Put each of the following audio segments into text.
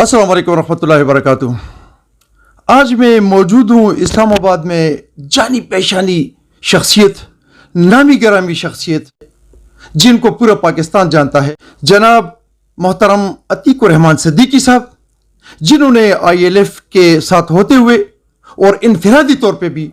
अस्सलाम वालेकुम रहमतुल्लाहि व बरकातुहू। आज मैं मौजूद हूँ इस्लामाबाद में जानी पहचानी शख्सियत, नामी गिरामी शख्सियत जिनको पूरा पाकिस्तान जानता है, जनाब मोहतरम अतीक रहमान सिद्दीकी साहब, जिन्होंने ILF के साथ होते हुए और इनफरादी तौर पे भी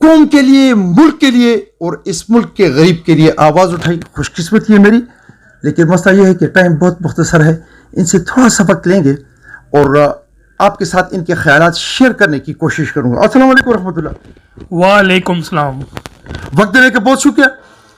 कौम के लिए, मुल्क के लिए और इस मुल्क के गरीब के लिए आवाज़ उठाई। खुशकिस्मती है मेरी, लेकिन मसला यह है कि टाइम बहुत मुख्तसर है। इनसे थोड़ा सा वक्त लेंगे और आपके साथ इनके ख्यालात शेयर करने की कोशिश करूंगा। अस्सलाम वालेकुम रहमतुल्लाह। वालेकुम सलाम। वक्त देने का बहुत शुक्रिया,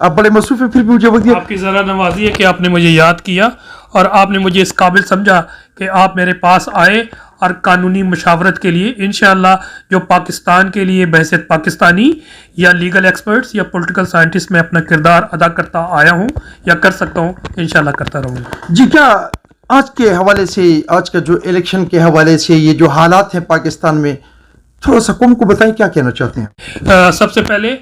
आप बड़े मसरूफ हैं, फिर भी मुझे वक्त दिया। आपकी ज़रा नवाजी है कि आपने मुझे याद किया और आपने मुझे इस काबिल समझा कि आप मेरे पास आए और कानूनी मशावरत के लिए इंशाअल्लाह जो पाकिस्तान के लिए बहैसियत पाकिस्तानी या लीगल एक्सपर्ट्स या पॉलिटिकल साइंटिस्ट में अपना किरदार अदा करता आया हूँ या कर सकता हूँ, इंशाअल्लाह करता रहूँगा। जी, क्या आज के हवाले से, आज का जो इलेक्शन के हवाले से ये जो हालात हैं पाकिस्तान में, थोड़ा सा कौम को बताएं, क्या कहना चाहते हैं? सबसे पहले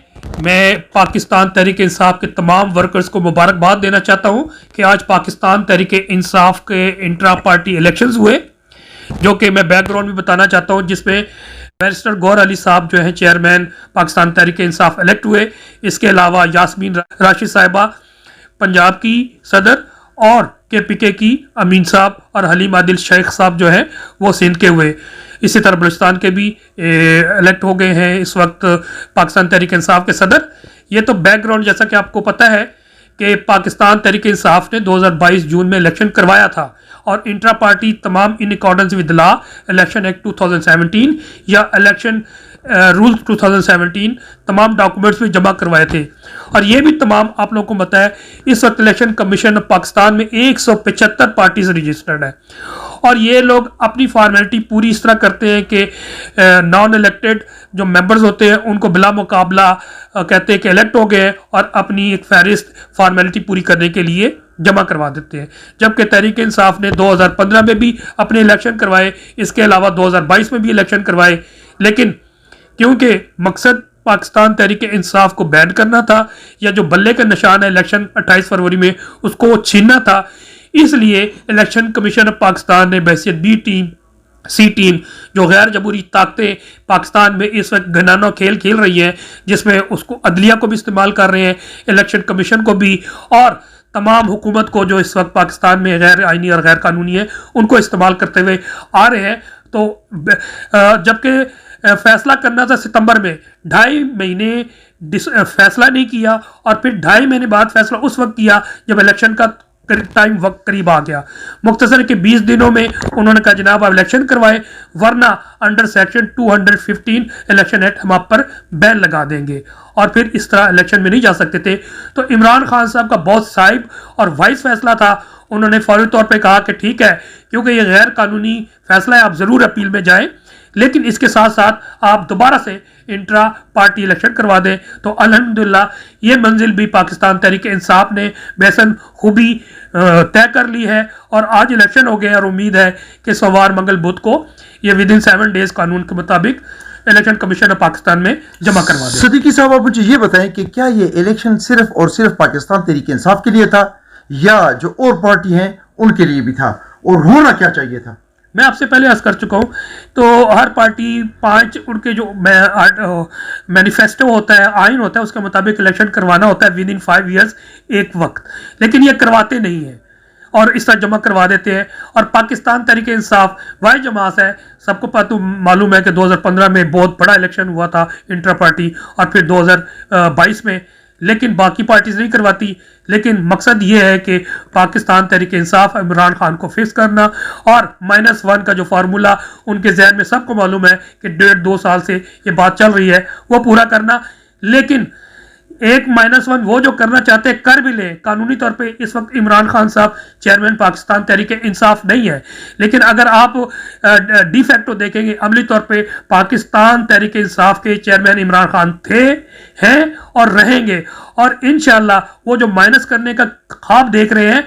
मैं पाकिस्तान तहरीक इंसाफ के तमाम वर्कर्स को मुबारकबाद देना चाहता हूँ कि आज पाकिस्तान तहरीक इंसाफ के इंट्रा पार्टी इलेक्शंस हुए, जो कि मैं बैकग्राउंड भी बताना चाहता हूँ, जिसमें बैरिस्टर गौहर अली साहब जो हैं चेयरमैन पाकिस्तान तहरीक इंसाफ इलेक्ट हुए। इसके अलावा यास्मीन राशिद साहिबा पंजाब की सदर और KPK की अमीन साहब और हलीम आदिल शेख साहब जो हैं वो सिंध के हुए। इसी तरह बलूचिस्तान के भी इलेक्ट हो गए हैं इस वक्त पाकिस्तान तहरीक इंसाफ के सदर। ये तो बैकग्राउंड, जैसा कि आपको पता है कि पाकिस्तान तहरीक इंसाफ ने 2022 जून में इलेक्शन करवाया था और इंट्रा पार्टी तमाम in accordance with law election act 2017 या इलेक्शन रूल्स 2017 तमाम डॉक्यूमेंट्स में जमा करवाए थे। और ये भी तमाम आप लोगों को पता है इस वक्त इलेक्शन कमीशन ऑफ पाकिस्तान में 175 पार्टीज रजिस्टर्ड है और ये लोग अपनी फॉर्मेलिटी पूरी इस तरह करते हैं कि नॉन इलेक्टेड जो मेंबर्स होते हैं उनको बिला मुकाबला कहते हैं कि इलेक्ट हो गए और अपनी एक फहरिस्त फॉर्मेलिटी पूरी करने के लिए जमा करवा देते हैं। जबकि तहरीक इंसाफ ने 2015 में भी अपने इलेक्शन करवाए, इसके अलावा 2022 में भी इलेक्शन करवाए, लेकिन क्योंकि मकसद पाकिस्तान तहरीक इंसाफ को बैन करना था या जो बल्ले का निशान है इलेक्शन 28 फरवरी में उसको छीनना था, इसलिए इलेक्शन कमीशन ऑफ पाकिस्तान ने बहैसियत B टीम, C टीम, जो गैर जमहूरी ताकतें पाकिस्तान में इस वक्त घनाना खेल खेल रही हैं, जिसमें उसको अदलिया को भी इस्तेमाल कर रहे हैं, इलेक्शन कमीशन को भी, और तमाम हुकूमत को जो इस वक्त पाकिस्तान में गैर आइनी और गैर कानूनी है उनको इस्तेमाल करते हुए आ रहे हैं। तो जबकि फैसला करना था सितंबर में, 2.5 महीने फैसला नहीं किया और फिर 2.5 महीने बाद फैसला उस वक्त किया जब इलेक्शन का टाइम वक्त करीब आ गया। मुख्तसर के 20 दिनों में उन्होंने कहा जनाब आप इलेक्शन करवाए, वरना अंडर सेक्शन 215 इलेक्शन एक्ट हम आप पर बैन लगा देंगे, और फिर इस तरह इलेक्शन में नहीं जा सकते थे। तो इमरान खान साहब का बहुत साहिब और वाइस फैसला था, उन्होंने फौरी तौर पर कहा कि ठीक है, क्योंकि ये गैर कानूनी फैसला है, आप ज़रूर अपील में जाएं, लेकिन इसके साथ साथ आप दोबारा से इंट्रा पार्टी इलेक्शन करवा दें। तो अल्हम्दुलिल्लाह ये मंजिल भी पाकिस्तान तहरीक इंसाफ ने बेहसन खूबी तय कर ली है और आज इलेक्शन हो गए और उम्मीद है कि सोमवार मंगल बुध को ये विदिन 7 डेज कानून के मुताबिक इलेक्शन कमीशन ऑफ पाकिस्तान में जमा करवा दें। सिद्दीकी साहब, आप मुझे ये बताएं कि क्या ये इलेक्शन सिर्फ और सिर्फ पाकिस्तान तहरीक इंसाफ के लिए था या जो और पार्टी हैं उनके लिए भी था, और होना क्या चाहिए था? मैं आपसे पहले अर्ज कर चुका हूँ, तो हर पार्टी 5 उनके जो मैनिफेस्टो होता है, आइन होता है, उसके मुताबिक इलेक्शन करवाना होता है विद इन 5 ईयर्स एक वक्त, लेकिन ये करवाते नहीं हैं और इस तरह जमा करवा देते हैं। और पाकिस्तान तहरीक इंसाफ वाहिद जमात है, सबको पता मालूम है कि 2015 में बहुत बड़ा इलेक्शन हुआ था इंट्रा पार्टी और फिर 2022 में, लेकिन बाकी पार्टीज नहीं करवाती। लेकिन मकसद ये है कि पाकिस्तान तहरीक इंसाफ इमरान खान को फिक्स करना और -1 का जो फार्मूला उनके जहन में सबको मालूम है कि 1.5-2 साल से ये बात चल रही है, वो पूरा करना। लेकिन एक -1 वो जो करना चाहते हैं कर भी ले, कानूनी तौर पे इस वक्त इमरान खान साहब चेयरमैन पाकिस्तान तहरीक इंसाफ नहीं है, लेकिन अगर आप डिफेक्टो देखेंगे, अमली तौर पे पाकिस्तान तहरीक इंसाफ के चेयरमैन इमरान खान थे, हैं और रहेंगे। और इंशाअल्लाह वो जो माइनस करने का ख्वाब देख रहे हैं,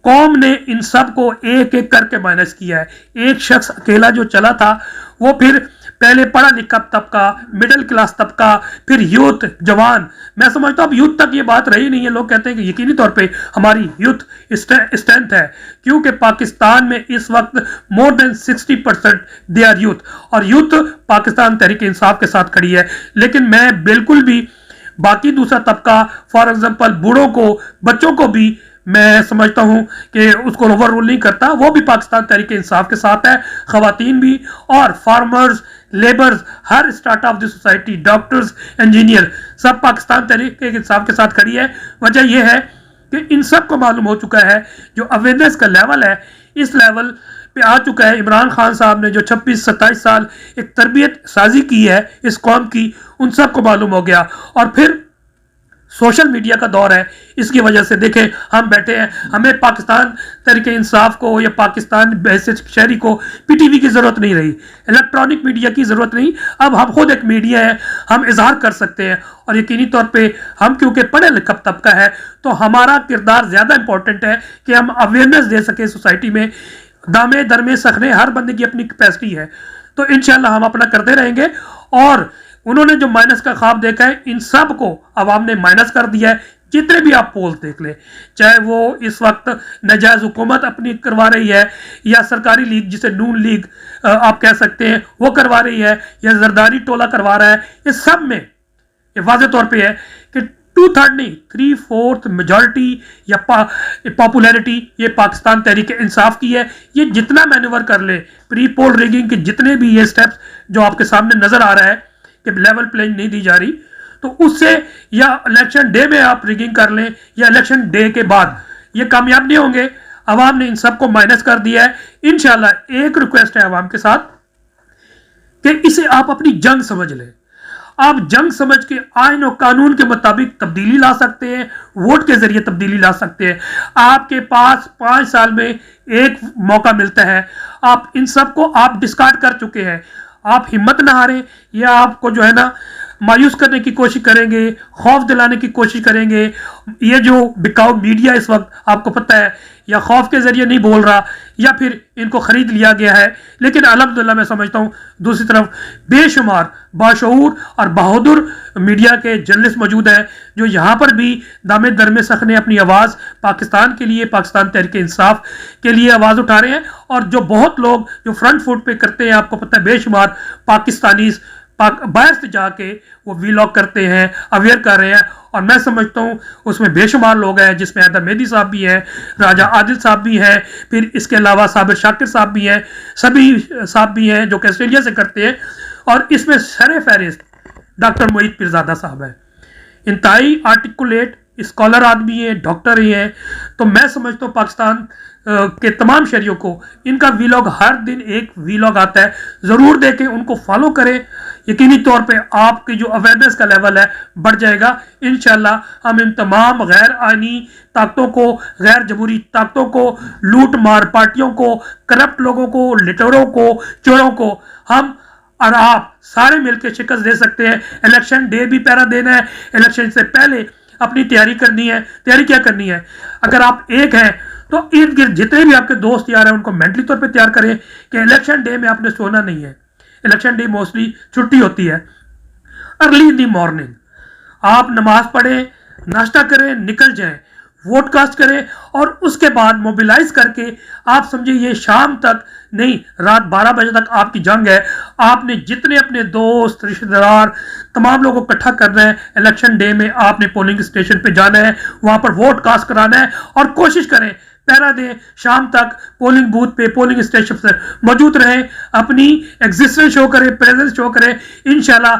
कौम ने इन सब को एक एक करके माइनस किया है। एक शख्स अकेला जो चला था वो फिर पहले पढ़ा लिखा तबका, मिडिल क्लास तबका, फिर यूथ, जवान। मैं समझता हूँ अब यूथ तक ये बात रही नहीं है। लोग कहते हैं कि यकीनी तौर पे हमारी यूथ स्ट्रेंथ है, क्योंकि पाकिस्तान में इस वक्त more than 60% they are youth, और यूथ पाकिस्तान तहरीक इंसाफ के साथ खड़ी है। लेकिन मैं बिल्कुल भी बाकी दूसरा तबका, फॉर एग्जांपल बूढ़ों को, बच्चों को भी मैं समझता हूं कि उसको ओवर रूल नहीं करता। वो भी पाकिस्तान तहरीक इंसाफ के साथ है, खवातीन भी, और farmers, labours, her start of the society, doctors, engineer, सब पाकिस्तान तहरीक इंसाफ के साथ खड़ी है। वजह यह है कि इन सब को मालूम हो चुका है, जो अवेयरनेस का लेवल है इस लेवल पे आ चुका है। इमरान खान साहब ने जो 26-27 साल एक तरबियत साजी की है इस कौम की, उन सब को मालूम हो गया। और फिर सोशल मीडिया का दौर है, इसकी वजह से देखें हम बैठे हैं, हमें पाकिस्तान तहरीक इंसाफ को या पाकिस्तान वैसे शहरी को पीटीवी की ज़रूरत नहीं रही, इलेक्ट्रॉनिक मीडिया की ज़रूरत नहीं। अब हम खुद एक मीडिया है, हम इजहार कर सकते हैं। और यकीनी तौर पे हम क्योंकि पढ़े लिखा तबका है तो हमारा किरदार ज़्यादा इंपॉर्टेंट है कि हम अवेयरनेस दे सकें सोसाइटी में। दामे दरमे सखने, हर बंदे की अपनी कैपेसिटी है, तो इंशाल्लाह हम अपना करते रहेंगे। और उन्होंने जो माइनस का ख्वाब देखा है, इन सब को अवाम ने माइनस कर दिया है। जितने भी आप पोल देख लें, चाहे वो इस वक्त नजायज हुकूमत अपनी करवा रही है, या सरकारी लीग जिसे नून लीग आप कह सकते हैं वो करवा रही है, या जरदारी टोला करवा रहा है, ये सब में ये वाज़े तौर पे है कि 2/3 नहीं 3/4 मेजॉरिटी या पॉपुलैरिटी ये पाकिस्तान तहरीक इंसाफ की है। ये जितना मैन्यूवर कर ले, प्री पोल रिगिंग के जितने भी ये स्टेप्स जो आपके सामने नजर आ रहा है कि लेवल प्लेइंग नहीं दी जा रही, तो उससे या इलेक्शन डे में आप रिगिंग कर लें या इलेक्शन डे के बाद, ये कामयाब नहीं होंगे। अवाम ने इन सबको माइनस कर दिया है। इंशाल्लाह एक रिक्वेस्ट है अवाम के साथ कि इसे आप अपनी जंग समझ लें। आप जंग समझ के आइन और कानून के मुताबिक तब्दीली ला सकते हैं, वोट के जरिए तब्दीली ला सकते हैं। आपके पास 5 साल में एक मौका मिलता है, आप इन सब को आप डिस्कार्ड कर चुके हैं। आप हिम्मत ना हारें, या आपको जो है ना मायूस करने की कोशिश करेंगे, खौफ दिलाने की कोशिश करेंगे। ये जो बिकाऊ मीडिया इस वक्त आपको पता है, या खौफ के जरिए नहीं बोल रहा, या फिर इनको खरीद लिया गया है। लेकिन अल्हम्दुलिल्लाह मैं समझता हूँ दूसरी तरफ बेशुमार बाशऊर और बहादुर मीडिया के जर्नलिस्ट मौजूद हैं, जो यहाँ पर भी दामे दरमे सखने अपनी आवाज़ पाकिस्तान के लिए, पाकिस्तान तहरीक इंसाफ के लिए आवाज़ उठा रहे हैं। और जो बहुत लोग जो फ्रंट फुट पे करते हैं, आपको पता है बेशुमार पाकिस्तानी बाहर से जाके वो वीलॉग करते हैं, अवेयर कर रहे हैं। और मैं समझता हूँ उसमें बेशुमार लोग हैं, जिसमें हैदर मेहदी साहब भी हैं, राजा आदिल साहब भी हैं, फिर इसके अलावा साबिर शाकिर साहब भी हैं, सभी साहब भी हैं जो कि ऑस्ट्रेलिया से करते हैं। और इसमें सरे फहरिस्त डॉक्टर मोहित पीरजादा साहब हैं, इंतहाई आर्टिकुलेट स्कॉलर आदमी है, डॉक्टर ही है। तो मैं समझता हूँ पाकिस्तान के तमाम शहरियों को इनका वीलॉग, हर दिन एक वीलॉग आता है, ज़रूर देखें, उनको फॉलो करें। यकीनी तौर पे आपकी जो अवेयरनेस का लेवल है बढ़ जाएगा। इंशाल्लाह हम इन तमाम गैर आइनी ताकतों को, गैर जमहूरी ताकतों को, लूट मार पार्टियों को, करप्ट लोगों को, लिटोरों को, चोरों को हम और आप सारे मिलकर शिकस्त दे सकते हैं। इलेक्शन डे भी पहरा देना है, इलेक्शन से पहले अपनी तैयारी करनी है। तैयारी क्या करनी है? अगर आप एक हैं तो इर्द गिर्द जितने भी आपके दोस्त यार हैं उनको मेंटली तौर पे तैयार करें कि इलेक्शन डे में आपने सोना नहीं है। इलेक्शन डे मोस्टली छुट्टी होती है। अर्ली इन दी मॉर्निंग आप नमाज पढ़ें, नाश्ता करें, निकल जाएं, वोट कास्ट करें, और उसके बाद मोबिलाइज करके आप समझिए ये शाम तक नहीं, रात 12 बजे तक आपकी जंग है। आपने जितने अपने दोस्त, रिश्तेदार, तमाम लोगों को इकट्ठा करना है। इलेक्शन डे में आपने पोलिंग स्टेशन पे जाना है, वहां पर वोट कास्ट कराना है, और कोशिश करें पहरा दें, शाम तक पोलिंग बूथ पे, पोलिंग स्टेशन पर मौजूद रहें, अपनी एग्जिस्टेंस शो करें, प्रेजेंस शो करें। इंशाल्लाह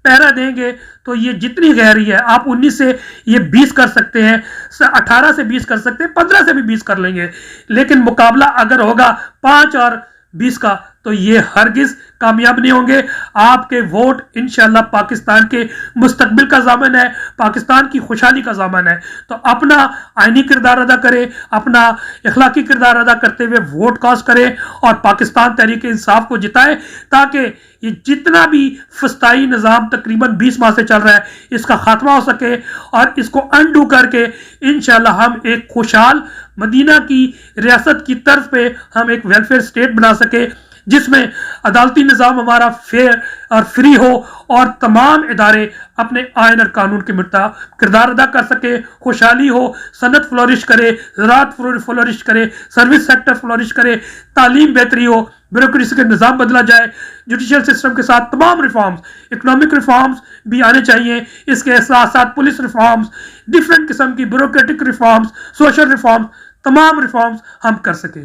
पहरा देंगे तो ये जितनी गहरी है, आप 19 से ये 20 कर सकते हैं, 18 से 20 कर सकते हैं, 15 से भी 20 कर लेंगे। लेकिन मुकाबला अगर होगा 5 और 20 का तो ये हरगिज कामयाब नहीं होंगे। आपके वोट इंशाल्लाह पाकिस्तान के मुस्तकबिल का ज़ामन है, पाकिस्तान की खुशहाली का ज़ामन है। तो अपना आइनी किरदार अदा करें, अपना इखलाकी किरदार अदा करते हुए वोट कास्ट करें और पाकिस्तान तहरीक इंसाफ को जिताएं, ताकि ये जितना भी फस्ताई निज़ाम तकरीबन 20 माह से चल रहा है इसका खात्मा हो सके, और इसको अनडू करके इंशाल्लाह हम एक खुशहाल मदीना की रियासत की तर्ज पे हम एक वेलफेयर स्टेट बना सके। जिसमें अदालती निज़ाम हमारा फेयर और फ्री हो और तमाम इदारे अपने आइन और कानून के मुताबिक किरदार अदा कर सके, खुशहाली हो, सनत फ्लोरिश करे, ज़राअत फ्लोरिश करे, सर्विस सेक्टर फ्लोरिश करे, तालीम बेहतरी हो, ब्यूरोक्रेसी का निज़ाम बदला जाए, जुडिशल सिस्टम के साथ तमाम रिफॉर्म्स, इकोनॉमिक रिफॉर्म्स भी आने चाहिए, इसके साथ साथ पुलिस रिफॉर्म्स, डिफरेंट किस्म की ब्यूरोक्रेटिक रिफॉर्म्स, सोशल रिफॉर्म्स, तमाम रिफॉर्म्स हम कर सके।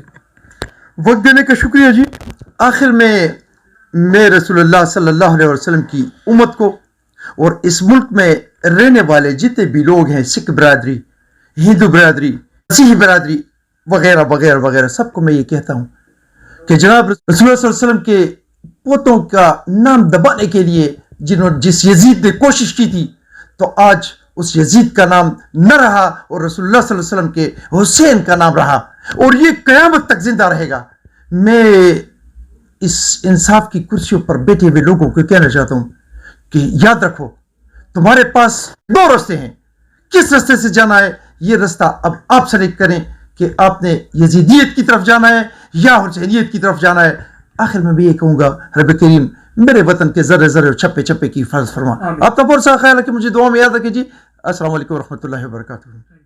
वक्त देने का शुक्रिया जी। आखिर में मैं रसूलुल्लाह सल्लल्लाहु अलैहि वसल्लम की उम्मत को और इस मुल्क में रहने वाले जितने भी लोग हैं, सिख बरादरी, हिंदू बरादरी, मसीही बरादरी वगैरह वगैरह वगैरह, सबको मैं ये कहता हूँ कि जनाब रसूलुल्लाह सल्लल्लाहु अलैहि वसल्लम के पोतों का नाम दबाने के लिए जिस यजीद ने कोशिश की थी, तो आज उस यजीद का नाम न रहा और रसूलुल्लाह सल्लल्लाहु अलैहि वसल्लम के हुसैन का नाम रहा, और ये क़यामत तक जिंदा रहेगा। मैं इस इंसाफ की कुर्सियों पर बैठे हुए लोगों को कहना चाहता हूं कि याद रखो, तुम्हारे पास दो रास्ते हैं, किस रास्ते से जाना है ये रास्ता अब आप सेलेक्ट करें कि आपने यजीदियत की तरफ जाना है या हुसैनियत की तरफ जाना है। आखिर में भी ये कहूंगा, रब करीम मेरे वतन के जर्रे जर्रे और छप्पे छप्पे की हिफाजत फरमा। आपका बहुत सा ख्याल है कि मुझे दुआ में याद रखिए जी। अस्सलाम वालेकुम रहमतुल्लाहि व बरकातुहू।